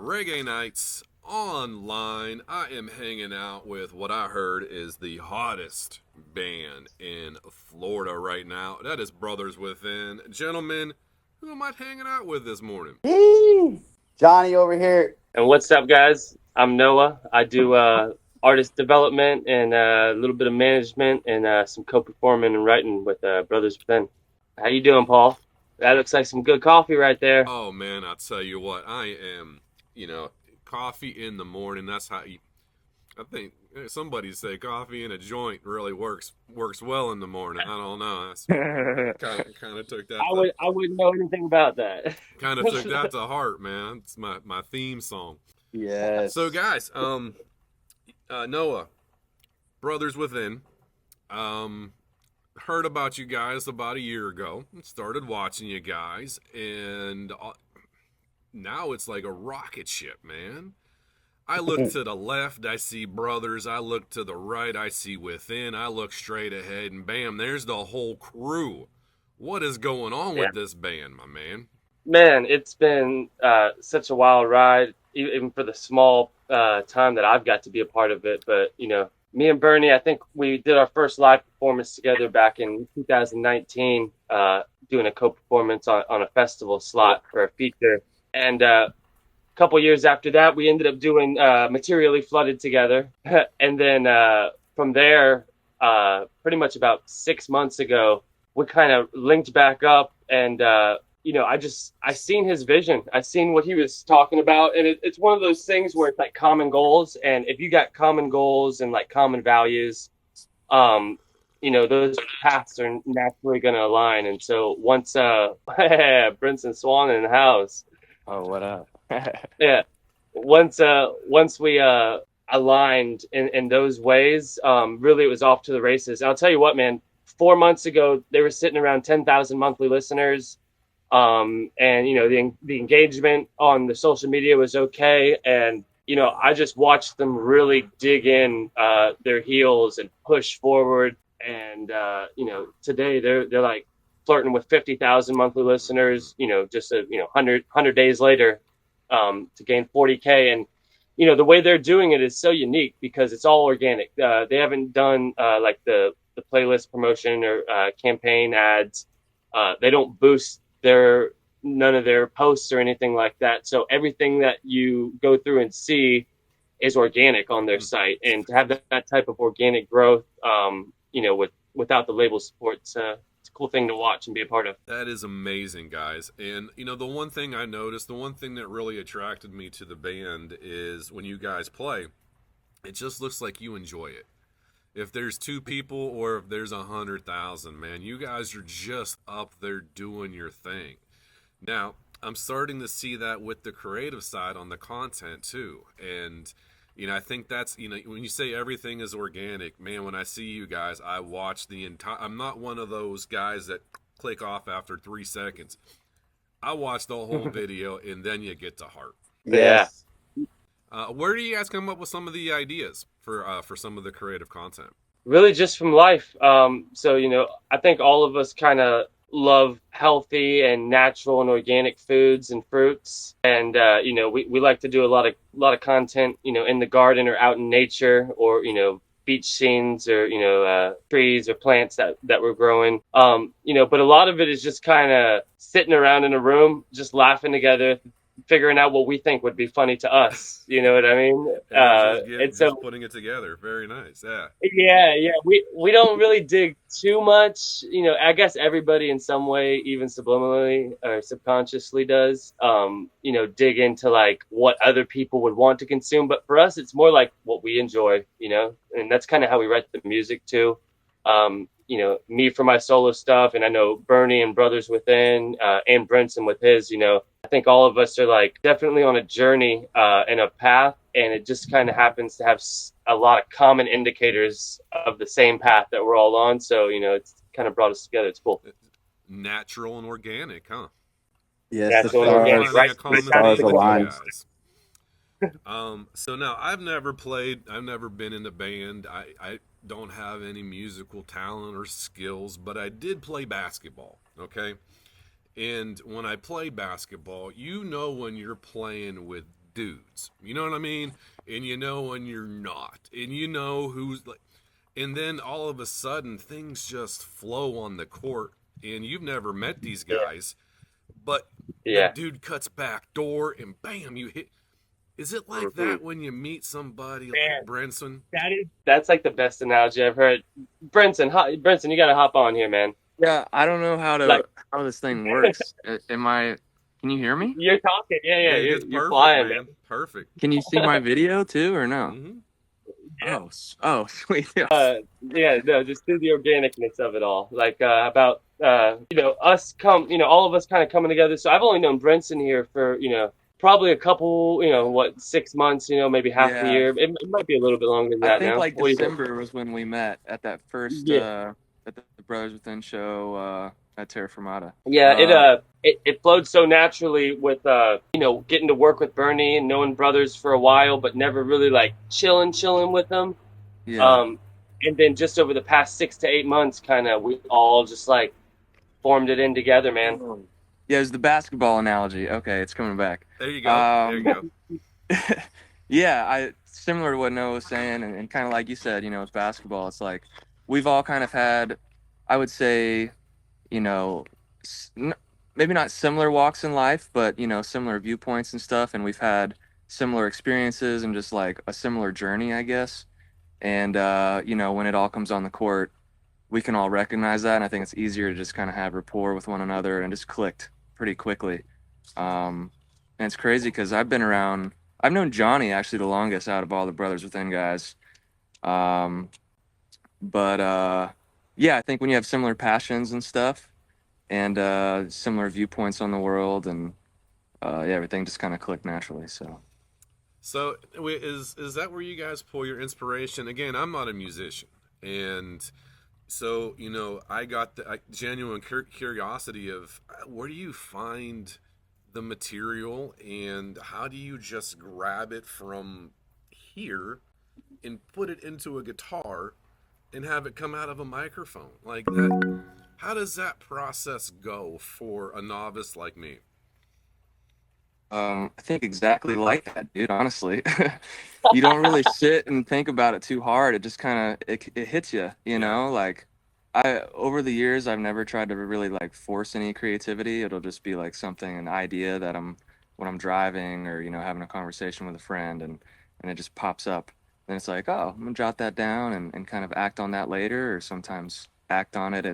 Reggae Nights online. I am hanging out with what I heard is the hottest band in Florida right now. That is Brothers Within. Gentlemen, who am I hanging out with this morning? Yee! Jonny over here. And what's up, guys? I'm Noah. I do artist development and a little bit of management and some co-performing and writing with Brothers Within. How you doing, Paul? That looks like some good coffee right there. Oh man, I'll tell you what, I am, coffee in the morning. That's how you, I think somebody say coffee in a joint really works well in the morning. I don't know. That's kind of took that. I wouldn't know anything about that. Kind of took that to heart, man. It's my theme song. Yes. So guys, Noah, Brothers Within, heard about you guys about a year ago. Started watching you guys, and now it's like a rocket ship, man. I look to the left, I see Brothers. I look to the right, I see Within. I look straight ahead, and bam, there's the whole crew. What is going on with this band, my man? Man, it's been such a wild ride, even for the small time that I've got to be a part of it. But, me and Bernie, I think we did our first live performance together back in 2019, doing a co-performance on a festival slot for a feature. And a couple years after that, we ended up doing Materially Flooded together. And then from there, pretty much about 6 months ago, we kind of linked back up and I seen his vision. I seen what he was talking about. And it's one of those things where it's like common goals. And if you got common goals and like common values, those paths are naturally going to align. And so once, Brinson Swann in the house. Oh, what up? Yeah. Once we, aligned in those ways, really it was off to the races. And I'll tell you what, man, 4 months ago, they were sitting around 10,000 monthly listeners. And the engagement on the social media was okay. And, I just watched them really dig in, their heels and push forward. And, today they're like flirting with 50,000 monthly listeners, just 100 days later, to gain 40K. And, the way they're doing it is so unique because it's all organic. They haven't done, like the playlist promotion or, campaign ads. They don't boost none of their posts or anything like that. So everything that you go through and see is organic on their site. And to have that type of organic growth, without the label support, it's a cool thing to watch and be a part of. That is amazing, guys. And, the one thing I noticed, the one thing that really attracted me to the band is when you guys play, it just looks like you enjoy it. If there's 2 people or if there's 100,000, man, you guys are just up there doing your thing. Now, I'm starting to see that with the creative side on the content too. And, I think that's, when you say everything is organic, man, when I see you guys, I watch the entire, I'm not one of those guys that click off after 3 seconds. I watch the whole video and then you get to heart. Yes. Where do you guys come up with some of the ideas for some of the creative content? Really just from life. I think all of us kind of love healthy and natural and organic foods and fruits. And, we like to do a lot of content, in the garden or out in nature or, beach scenes or, trees or plants that we're growing. But a lot of it is just kind of sitting around in a room, just laughing together, figuring out what we think would be funny to us. You know what I mean? Just putting it together. Very nice. Yeah. Yeah. We don't really dig too much. I guess everybody in some way, even subliminally or subconsciously does, dig into like what other people would want to consume. But for us, it's more like what we enjoy, and that's kind of how we write the music too. Me for my solo stuff, and I know Bernie and Brothers Within, and Brinson with his, I think all of us are like definitely on a journey, and a path, and it just kind of happens to have a lot of common indicators of the same path that we're all on. So, it's kind of brought us together. It's cool. Natural and organic, huh? Yes, natural and organic, right? Stars aligned. So now I've never been in a band. I don't have any musical talent or skills, but I did play basketball, okay? And when I play basketball, when you're playing with dudes. You know what I mean? And you know when you're not. And you know who's like, and then all of a sudden things just flow on the court and you've never met these guys, but the dude cuts back door and bam, you hit. Is it like that when you meet somebody like Brinson? That's like the best analogy I've heard. Brinson, you gotta hop on here, man. Yeah, I don't know how this thing works. Can you hear me? You're talking. Yeah. Dude, it's You're perfect, flying, man. Perfect. Can you see my video too, or no? Mm-hmm. Oh, sweet. No, just through the organicness of it all. Like about all of us kind of coming together. So I've only known Brinson here for probably a couple 6 months, maybe half the year. It might be a little bit longer than that. I think now. like December was when we met at that first at the Brothers Within show at Terra Firmata. Yeah, it flowed so naturally with getting to work with Bernie and knowing brothers for a while, but never really like chilling with them. Yeah. And then just over the past 6 to 8 months, kind of we all just like formed it in together, man. Yeah, it was the basketball analogy. Okay, it's coming back. There you go. There you go. Yeah, similar to what Noah was saying, and kind of like you said, it's basketball. It's like we've all kind of had, I would say, maybe not similar walks in life, but similar viewpoints and stuff, and we've had similar experiences and just like a similar journey, I guess. And when it all comes on the court, we can all recognize that, and I think it's easier to just kind of have rapport with one another and just clicked pretty quickly. And it's crazy because I've known Jonny actually the longest out of all the Brothers Within guys. I think when you have similar passions and stuff and similar viewpoints on the world and everything just kind of clicked naturally. So is that where you guys pull your inspiration? Again, I'm not a musician, and so I got the genuine curiosity of where do you find the material and how do you just grab it from here and put it into a guitar and have it come out of a microphone like that? How does that process go for a novice like me? I think exactly like that, dude, honestly. You don't really sit and think about it too hard. It just kind of, it hits you, like over the years, I've never tried to really like force any creativity. It'll just be like an idea that when I'm driving or, having a conversation with a friend and it just pops up. And it's like, oh, I'm gonna jot that down and kind of act on that later, or sometimes act on it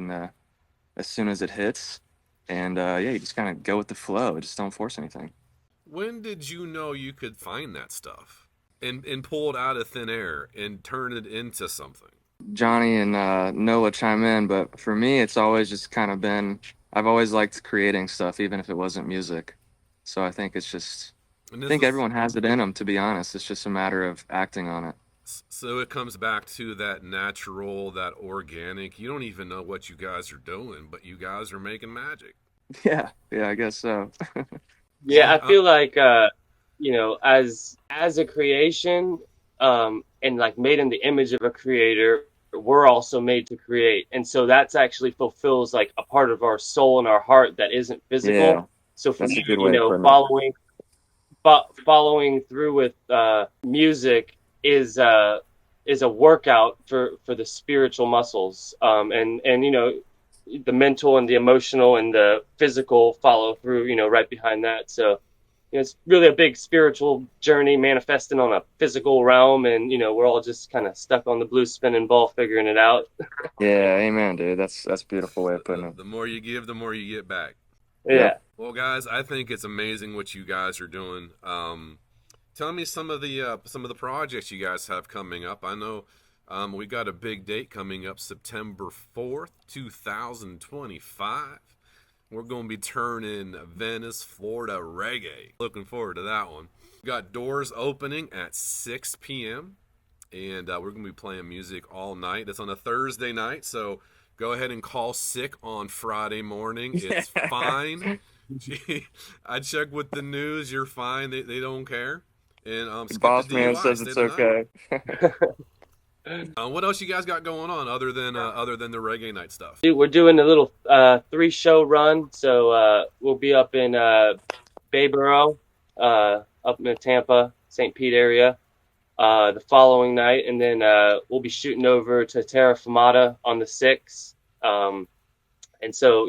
as soon as it hits. And you just kind of go with the flow. Just don't force anything. When did you know you could find that stuff and pull it out of thin air and turn it into something? Jonny and Noah chime in, but for me, it's always just kind of been, I've always liked creating stuff, even if it wasn't music. So I think it's just, I think everyone has it in them, to be honest. It's just a matter of acting on it. So it comes back to that natural, that organic. You don't even know what you guys are doing, but you guys are making magic. Yeah, I guess so. Yeah, I feel like as a creation, and like made in the image of a creator, we're also made to create, and so that's actually fulfills like a part of our soul and our heart that isn't physical. Yeah, so for me, following through with music is a workout for the spiritual muscles, and the mental and the emotional and the physical follow through, right behind that. So, it's really a big spiritual journey manifesting on a physical realm. And, we're all just kind of stuck on the blue spinning ball, figuring it out. Yeah. Amen, dude. That's a beautiful way of putting it. The more you give, the more you get back. Yeah. Yep. Well, guys, I think it's amazing what you guys are doing. Tell me some of the projects you guys have coming up. I know, we got a big date coming up, September 4th, 2025. We're going to be turning Venice, Florida reggae. Looking forward to that one. We got doors opening at 6 p.m. And we're going to be playing music all night. It's on a Thursday night, so go ahead and call sick on Friday morning. It's fine. I checked with the news. You're fine. They don't care. And boss man says it's okay. What else you guys got going on other than the Reggae Night stuff? Dude, we're doing a little 3-show run, so we'll be up in Bayboro up in the Tampa, St. Pete area the following night, and then we'll be shooting over to Terra Firmata on the 6th. And so,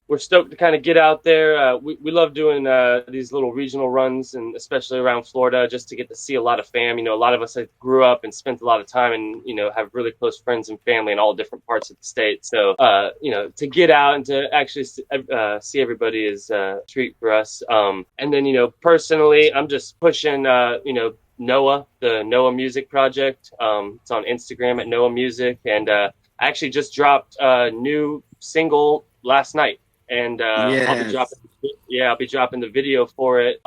we're stoked to kind of get out there. We love doing these little regional runs, and especially around Florida, just to get to see a lot of fam. A lot of us that grew up and spent a lot of time, and have really close friends and family in all different parts of the state. So, to get out and to actually see everybody is a treat for us. And then, personally, I'm just pushing, Knowah, the Knowah Music Project. It's on Instagram at Knowah Music, and I actually just dropped a new single last night, and I'll be dropping the video for it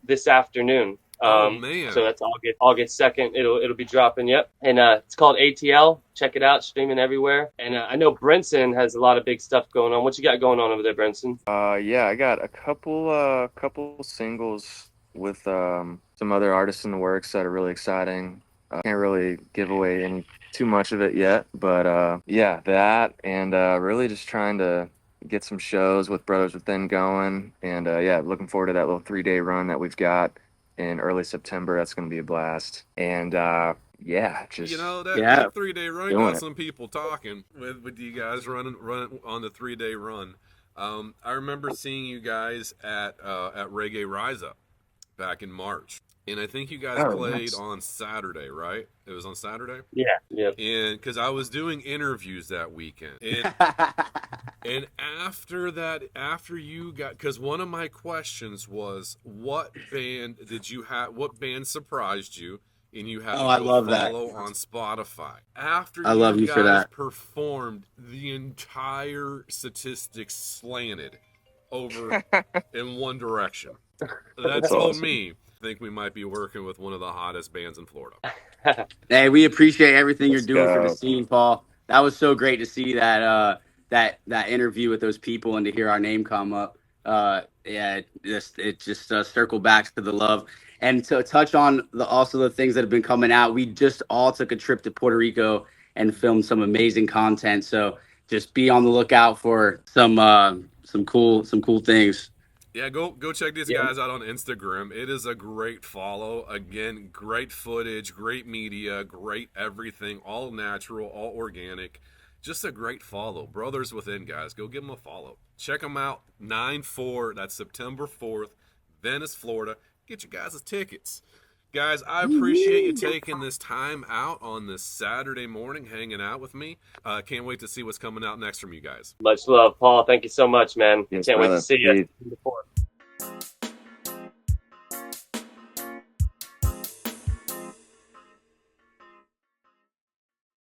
this afternoon. Oh man! So that's August 2nd. It'll be dropping. Yep, and it's called ATL. Check it out, streaming everywhere. And I know Brinson has a lot of big stuff going on. What you got going on over there, Brinson? Yeah, I got a couple singles with some other artists in the works that are really exciting. Can't really give away too much of it yet, but yeah, that, and really just trying to get some shows with Brothers Within going, and yeah, looking forward to that little 3-day run that we've got in early September. That's going to be a blast, and yeah, just that 3-day run got it. some people talking with you guys running on the 3-day run. I remember seeing you guys at Reggae Rise Up back in March. And I think you guys played on Saturday, right? It was on Saturday? Yeah. And because I was doing interviews that weekend. And after that, because one of my questions was, what band surprised you? And you have to follow on Spotify. After you guys performed, the entire statistics slanted over in one direction. That told me, I think we might be working with one of the hottest bands in Florida. Hey, we appreciate everything you're doing for the scene, Paul. That was so great to see that that interview with those people and to hear our name come up. Yeah, it just circled back to the love. And to touch on also the things that have been coming out, we just all took a trip to Puerto Rico and filmed some amazing content. So just be on the lookout for some cool things. Yeah, go check these guys out on Instagram. It is a great follow. Again, great footage, great media, great everything, all natural, all organic. Just a great follow. Brothers Within, guys. Go give them a follow. Check them out. 9/4, that's September 4th, Venice, Florida. Get you guys' tickets. Guys, I appreciate you taking this time out on this Saturday morning, hanging out with me. Can't wait to see what's coming out next from you guys. Much love, Paul. Thank you so much, man. Yes, Can't wait to see you.